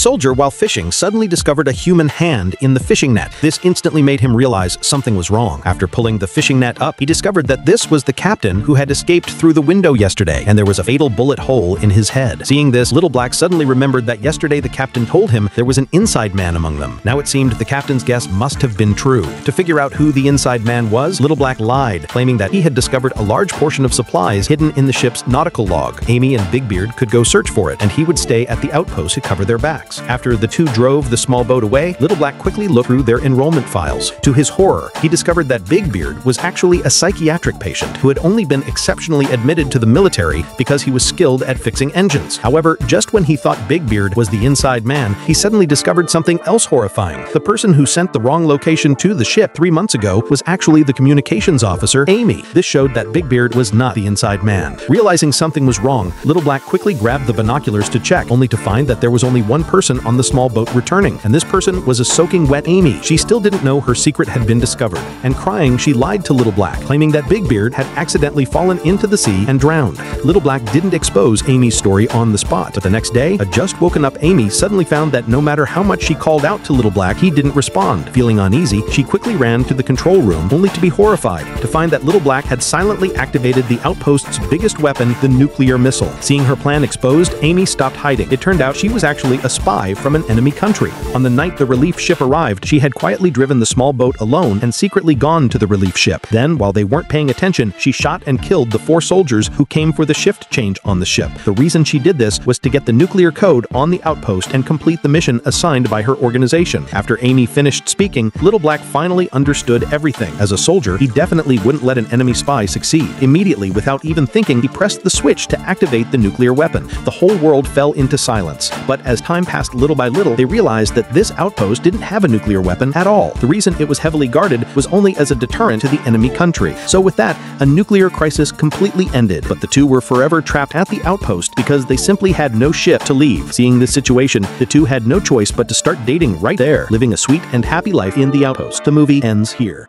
soldier, while fishing, suddenly discovered a human hand in the fishing net. This instantly made him realize something was wrong. After pulling the fishing net up, he discovered that this was the captain who had escaped through the window yesterday, and there was a fatal bullet hole in his head. Seeing this, Little Black suddenly remembered that yesterday the captain told him there was an inside man among them. Now it seemed the captain's guess must have been true. To figure out who the inside man was, Little Black lied, claiming that he had discovered a large portion of supplies hidden in the ship's nautical log. Amy and Big Beard could go search for it, and he would stay at the outpost to cover their backs. After the two drove the small boat away, Little Black quickly looked through their enrollment files. To his horror, he discovered that Big Beard was actually a psychiatric patient who had only been exceptionally admitted to the military because he was skilled at fixing engines. However, just when he thought Big Beard was the inside man, he suddenly discovered something else horrifying. The person who sent the wrong location to the ship 3 months ago was actually the communications officer, Amy. This showed that Big Beard was not the inside man. Realizing something was wrong, Little Black quickly grabbed the binoculars to check, only to find that there was only one person on the small boat returning, and this person was a soaking wet Amy. She still didn't know her secret had been discovered, and crying, she lied to Little Black, claiming that Big Beard had accidentally fallen into the sea and drowned. Little Black didn't expose Amy's story on the spot, but the next day, a just woken up Amy suddenly found that no matter how much she called out to Little Black, he didn't respond. Feeling uneasy, she quickly ran to the control room, only to be horrified to find that Little Black had silently activated the outpost's biggest weapon, the nuclear missile. Seeing her plan exposed, Amy stopped hiding. It turned out she was actually a spy from an enemy country. On the night the relief ship arrived, she had quietly driven the small boat alone and secretly gone to the relief ship. Then, while they weren't paying attention, she shot and killed the 4 soldiers who came for the shift change on the ship. The reason she did this was to get the nuclear code on the outpost and complete the mission assigned by her organization. After Amy finished speaking, Little Black finally understood everything. As a soldier, he definitely wouldn't let an enemy spy succeed. Immediately, without even thinking, he pressed the switch to activate the nuclear weapon. The whole world fell into silence. But as time passed little by little, they realized that this outpost didn't have a nuclear weapon at all. The reason it was heavily guarded was only as a deterrent to the enemy country. So with that, a nuclear crisis completely ended. But the two were forever trapped at the outpost because they simply had no ship to leave. Seeing this situation, the two had no choice but to start dating right there, living a sweet and happy life in the outpost. The movie ends here.